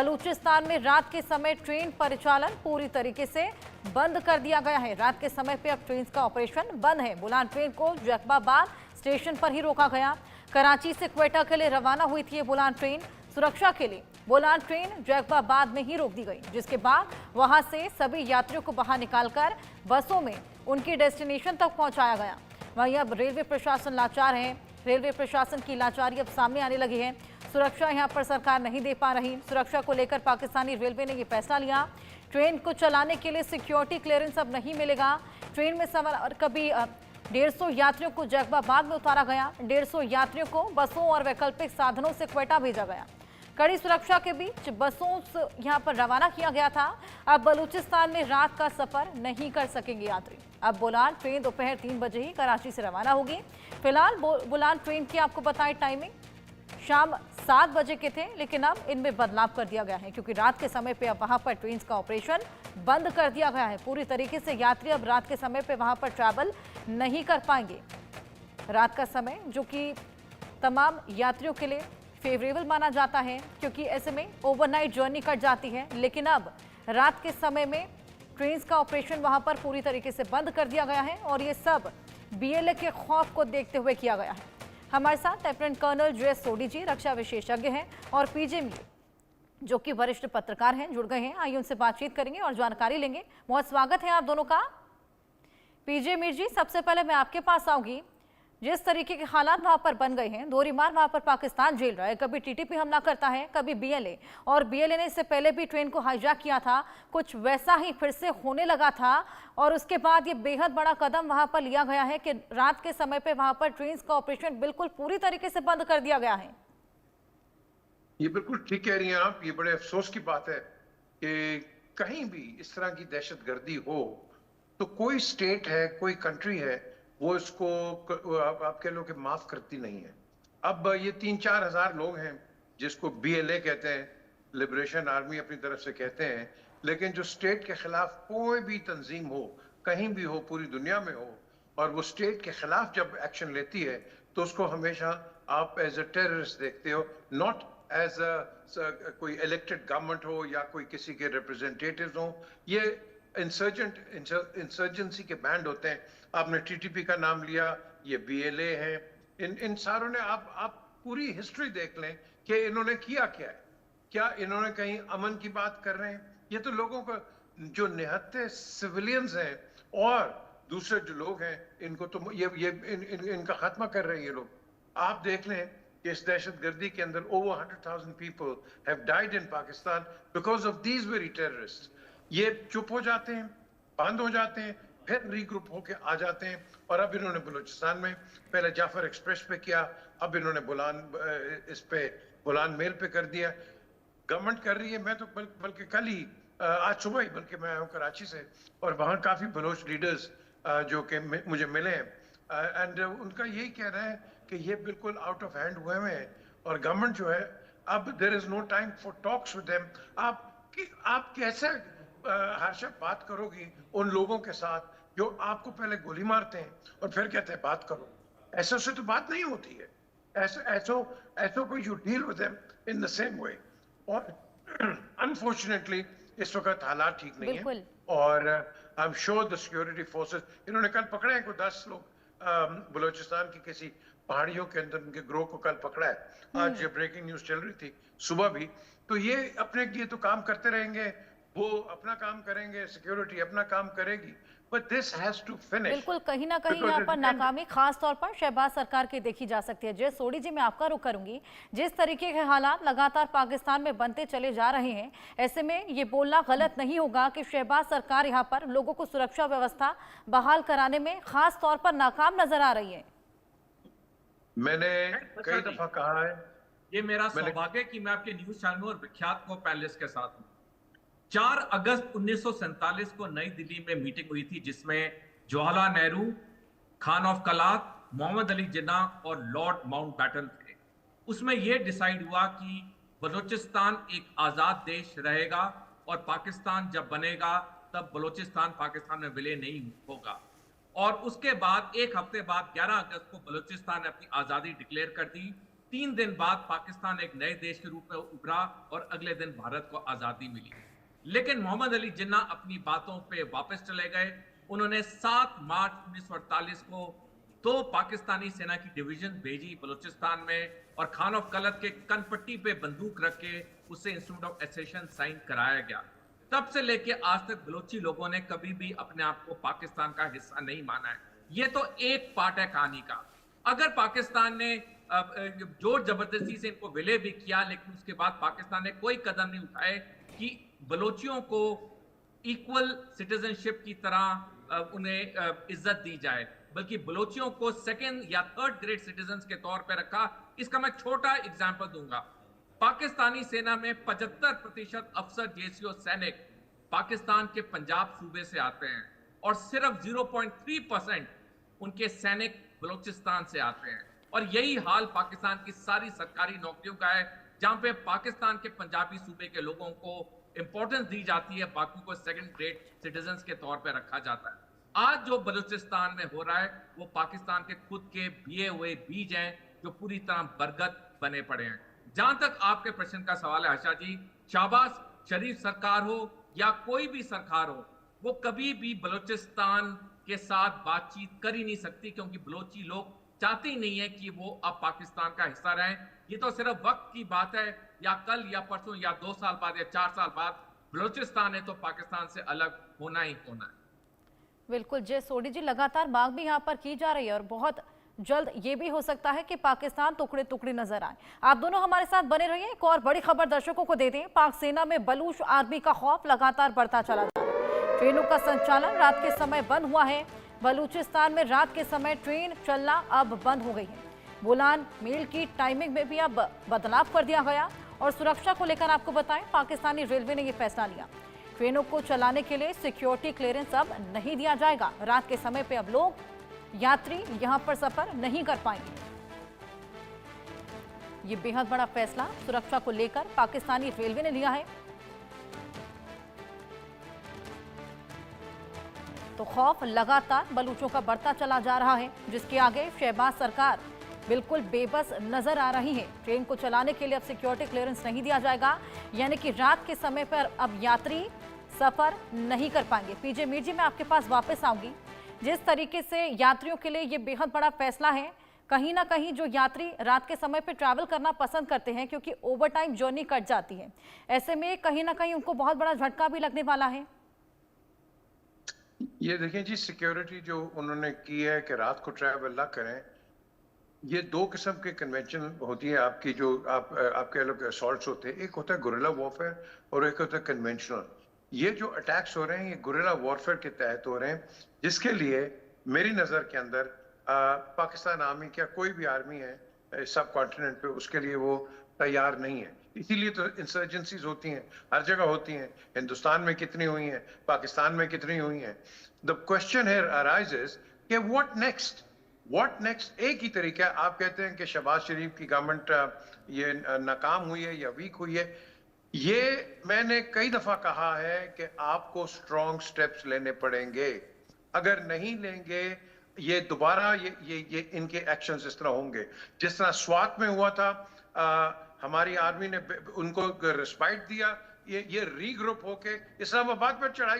बलूचिस्तान में रात के समय ट्रेन परिचालन पूरी तरीके से बंद कर दिया गया है। रात के समय पे अब ट्रेन का ऑपरेशन बंद है। बुलान ट्रेन को जैकबाबाद स्टेशन पर ही रोका गया। कराची से क्वेटा के लिए रवाना हुई थी ये बुलान ट्रेन। सुरक्षा के लिए बुलान ट्रेन जैकबाबाद में ही रोक दी गई, जिसके बाद वहां से सभी यात्रियों को बाहर निकालकर बसों में उनकी डेस्टिनेशन तक पहुंचाया गया। वहीं अब रेलवे प्रशासन लाचार है। रेलवे प्रशासन की लाचारी अब सामने आने लगी है। सुरक्षा यहां पर सरकार नहीं दे पा रही। सुरक्षा को लेकर पाकिस्तानी रेलवे ने यह फैसला लिया। ट्रेन को चलाने के लिए सिक्योरिटी क्लियरेंस अब नहीं मिलेगा। ट्रेन में सवार कभी 150 यात्रियों को जैकबाबाद में उतारा गया। 150 यात्रियों को बसों और वैकल्पिक साधनों से क्वेटा भेजा गया। कड़ी सुरक्षा के बीच बसों से यहां पर रवाना किया गया था। अब बलूचिस्तान में रात का सफर नहीं कर सकेंगे यात्री। अब बुलान ट्रेन दोपहर 3 बजे ही कराची से रवाना होगी। फिलहाल बुलान ट्रेन की आपको बताएं टाइमिंग शाम 7 बजे के थे, लेकिन अब इनमें बदलाव कर दिया गया है क्योंकि रात के समय पे अब वहां पर ट्रेन का ऑपरेशन बंद कर दिया गया है। पूरी तरीके से यात्री अब रात के समय पे वहां पर ट्रैवल नहीं कर पाएंगे। रात का समय जो कि तमाम यात्रियों के लिए फेवरेबल माना जाता है क्योंकि ऐसे में ओवरनाइट जर्नी कट जाती है, लेकिन अब रात के समय में ट्रेन का ऑपरेशन वहां पर पूरी तरीके से बंद कर दिया गया है और ये सब बीएलए के खौफ को देखते हुए किया गया है। हमारे साथ लेफ्टिनेंट कर्नल जे.एस. सोडी जी रक्षा विशेषज्ञ हैं और पीजे मीर जो कि वरिष्ठ पत्रकार हैं जुड़ गए हैं। आइए उनसे बातचीत करेंगे और जानकारी लेंगे। बहुत स्वागत है आप दोनों का। पीजे मीर जी, सबसे पहले मैं आपके पास आऊंगी। जिस तरीके के हालात वहां पर बन गए हैं, दोरीमार वहां पर पाकिस्तान झेल रहा है। कभी टीटीपी हमला करता है, कभी बीएलए, और बीएलए ने इससे पहले भी ट्रेन को हाईजैक किया था। कुछ वैसा ही फिर से होने लगा था और उसके बाद ये बेहद बड़ा कदम वहां पर लिया गया है कि रात के समय पे वहां पर ट्रेन का ऑपरेशन बिल्कुल पूरी तरीके से बंद कर दिया गया है। ये बिल्कुल ठीक कह रही हैं आप। ये बड़े अफसोस की बात है कि कहीं भी इस तरह की दहशतगर्दी हो तो कोई स्टेट है, कोई कंट्री है, वो इसको आप कह लो कि माफ करती नहीं है। अब ये 3-4 हजार लोग हैं जिसको बीएलए कहते हैं, लिबरेशन आर्मी अपनी तरफ से कहते हैं, लेकिन जो स्टेट के खिलाफ कोई भी तंजीम हो, कहीं भी हो, पूरी दुनिया में हो, और वो स्टेट के खिलाफ जब एक्शन लेती है तो उसको हमेशा आप एज अ टेररिस्ट देखते हो, नॉट एज कोई इलेक्टेड गवर्नमेंट हो या कोई किसी के रिप्रेजेंटेटिव्स हो। ये इंसर्जेंसी के बैंड होते हैं। आपने टीटीपी का नाम लिया, ये बीएलए हैं। इन सारों ने आप पूरी हिस्ट्री देख लें कि इन्होंने किया क्या है। क्या इन्होंने कहीं अमन की बात कर रहे हैं? ये तो लोगों को जो निहत्थे सिविलियंस हैं और दूसरे जो लोग हैं, इनको तो इनका खात्मा कर रहे हैं ये लोग। आप देख लें कि इस दहशतगर्दी के अंदर over 100,000 people have died in Pakistan because of these very terrorist. ये चुप हो जाते हैं, बंद हो जाते हैं, फिर रीग्रुप होके आ जाते हैं। और अब इन्होंने बलूचिस्तान में पहले जाफर एक्सप्रेस पे किया, अब इन्होंने इस पे बुलान मेल पे कर दिया। गवर्नमेंट कर रही है। मैं तो बल्कि कल ही आज सुबह ही बल्कि मैं आया हूँ कराची से, और वहाँ काफी बलोच लीडर्स जो कि मुझे मिले हैं, एंड उनका यही कहना है कि ये बिल्कुल आउट ऑफ हैंड हुए हैं और गवर्नमेंट जो है, अब there is no time for talks with them. आप कैसे हर्षा बात करोगी उन लोगों के साथ जो आपको पहले गोली मारते हैं और फिर कहते हैं बात करो? ऐसे से तो बात नहीं होती है। ऐसो को you deal with them in the same way. और अनफॉर्चुनेटली इस वक्त हालात ठीक नहीं है और I am sure the security forces, इन्होंने कल पकड़े हैं को 10 लोग बलूचिस्तान की किसी पहाड़ियों के अंदर, उनके ग्रोह को कल पकड़ा है। आज ये ब्रेकिंग न्यूज चल रही थी सुबह भी। तो ये अपने लिए तो काम करते रहेंगे, वो अपना काम करेंगे, सिक्योरिटी अपना काम करेगी, but this has to finish। बिल्कुल, कहीं ना कहीं यहाँ पर नाकामी खास तौर पर शहबाज सरकार की देखी जा सकती है। जे सोडी जी, मैं आपका रुख करूंगी। जिस तरीके के हालात लगातार पाकिस्तान में बनते चले जा रहे हैं, ऐसे में ये बोलना गलत नहीं होगा कि शहबाज सरकार यहाँ पर लोगों को सुरक्षा व्यवस्था बहाल कराने में खास तौर पर नाकाम नजर आ रही है। मैंने कई दफा कहा है, ये मेरा सौभाग्य है कि मैं आपके न्यूज चैनल और विख्यात को पैनलिस्ट के साथ हूं। 4 अगस्त 1947 को नई दिल्ली में मीटिंग हुई थी जिसमें जवाहरलाल नेहरू, खान ऑफ कलात, मोहम्मद अली जिन्ना और लॉर्ड माउंटबैटन थे। उसमें यह डिसाइड हुआ कि बलूचिस्तान एक आजाद देश रहेगा और पाकिस्तान जब बनेगा तब बलूचिस्तान पाकिस्तान में विलय नहीं होगा। और उसके बाद एक हफ्ते बाद 11 अगस्त को बलूचिस्तान ने अपनी आजादी डिक्लेयर कर दी 3 दिन बाद पाकिस्तान एक नए देश के रूप में उभरा और अगले दिन भारत को आजादी मिली। लेकिन मोहम्मद अली जिन्ना अपनी बातों पे वापस चले गए। उन्होंने 7 मार्च 1948 को 2 पाकिस्तानी सेना की डिवीजन भेजी बलूचिस्तान में और खान ऑफ कलत के कनपट्टी पे बंदूक रख के उससे इंस्ट्रूमेंट ऑफ एसेशन साइन कराया गया। तब से लेके आज तक बलोची लोगों ने कभी भी अपने आप को पाकिस्तान का हिस्सा नहीं माना है। ये तो एक पार्ट है कहानी का। अगर पाकिस्तान ने जोर जबरदस्ती से इनको विलय भी किया, लेकिन उसके बाद पाकिस्तान ने कोई कदम नहीं उठाए कि बलोचियों को इक्वल सिटीजनशिप की तरह उन्हें इज्जत दी जाए, बल्कि बलोचियों को सेकंड या थर्ड ग्रेड सिटीजन के तौर पर रखा। इसका मैं छोटा एग्जाम्पल दूंगा। पाकिस्तानी सेना में 75% अफसर जेसीओ सैनिक पाकिस्तान के पंजाब सूबे से आते हैं और सिर्फ 0.3% उनके सैनिक बलूचिस्तान से आते हैं। और यही हाल पाकिस्तान की सारी सरकारी नौकरियों का है, जहां पे पाकिस्तान के पंजाबी सूबे के लोगों को इंपॉर्टेंस दी जाती है, बाकी को सेकंड ग्रेड सिटीजन के तौर पर रखा जाता है। आज जो बलूचिस्तान में हो रहा है वो पाकिस्तान के खुद के बिये हुए बीज हैं जो पूरी तरह बरगद बने पड़े हैं। जहां तक आपके प्रश्न का सवाल है आशा जी, शाहबाज शरीफ सरकार हो या कोई भी सरकार हो, वो कभी भी बलूचिस्तान के साथ बातचीत कर ही नहीं सकती, क्योंकि बलोची लोग चाहते ही नहीं है कि वो अब पाकिस्तान का हिस्सा रहें। ये तो सिर्फ वक्त की बात है, या कल या परसों या 2 साल बाद या 4 साल बाद बलूचिस्तान है तो पाकिस्तान से अलग होना ही होना है। बिल्कुल जय सोडी जी, लगातार मांग भी यहाँ पर की जा रही है और बहुत जल्द ये भी हो सकता है कि पाकिस्तान टुकड़े टुकड़े नजर आए। आप दोनों हमारे साथ बने रहिए। एक और बड़ी खबर दर्शकों को दे दें, पाक सेना में बलूच आर्मी का खौफ लगातार बढ़ता चला जा रहा है। ट्रेनों का संचालन रात के समय बंद हुआ है। बलूचिस्तान में रात के समय ट्रेन चलना अब बंद हो गई है। बोलान मेल की टाइमिंग में भी अब बदलाव कर दिया गया। और सुरक्षा को लेकर आपको बताएं, पाकिस्तानी रेलवे ने यह फैसला लिया। ट्रेनों को चलाने के लिए सिक्योरिटी क्लियरेंस अब नहीं दिया जाएगा। रात के समय पे अब लोग यात्री यहां पर सफर नहीं कर पाएंगे। ये बेहद बड़ा फैसला सुरक्षा को लेकर पाकिस्तानी रेलवे ने लिया है। तो खौफ लगातार बलूचों का बढ़ता चला जा रहा है, जिसके आगे शहबाज सरकार बिल्कुल बेबस नजर आ रही है। ट्रेन को चलाने के लिए अब सिक्योरिटी क्लियरेंस नहीं दिया जाएगा, यानी कि रात के समय पर अब यात्री सफर नहीं कर पाएंगे। पीजे मीर जी, मैं आपके पास वापस आऊंगी। जिस तरीके से यात्रियों के लिए ये बेहद बड़ा फैसला है, कहीं ना कहीं जो यात्री रात के समय पे ट्रैवल करना पसंद करते हैं, क्योंकि ओवर टाइम जर्नी कट जाती है, ऐसे में कहीं ना कहीं उनको बहुत बड़ा झटका भी लगने वाला है। ये देखें जी, सिक्योरिटी जो उन्होंने की है कि रात को ट्रैवल ना करें, ये 2 किस्म के कन्वेंशन होती है आपकी, जो आपके अलग असॉल्ट्स होते हैं। एक होता है गुरिल्ला वॉरफेयर और एक होता है कन्वेंशनल। ये जो अटैक्स हो रहे हैं ये गुरिल्ला वॉरफेयर के तहत हो रहे हैं, जिसके लिए मेरी नज़र के अंदर पाकिस्तान आर्मी क्या कोई भी आर्मी है सब कॉन्टिनेंट पे, उसके लिए वो तैयार नहीं है। इसीलिए तो इंसर्जेंसीज होती हैं, हर जगह होती हैं। हिंदुस्तान में कितनी हुई हैं, पाकिस्तान में कितनी हुई हैं। द क्वेश्चन हियर अराइजेस कि व्हाट नेक्स्ट, व्हाट नेक्स्ट। एक ही तरीका है, आप कहते हैं कि शहबाज शरीफ की गवर्नमेंट ये नाकाम हुई है या वीक हुई है। ये मैंने कई दफा कहा है कि आपको स्ट्रॉन्ग स्टेप्स लेने पड़ेंगे। अगर नहीं लेंगे ये दोबारा ये इनके एक्शंस इस तरह होंगे जिस तरह स्वात में हुआ था। हमारी आर्मी ने उनको रिस्पाइट दिया, ये रीग्रुप होके इस्लामाबाद पर चढ़ाई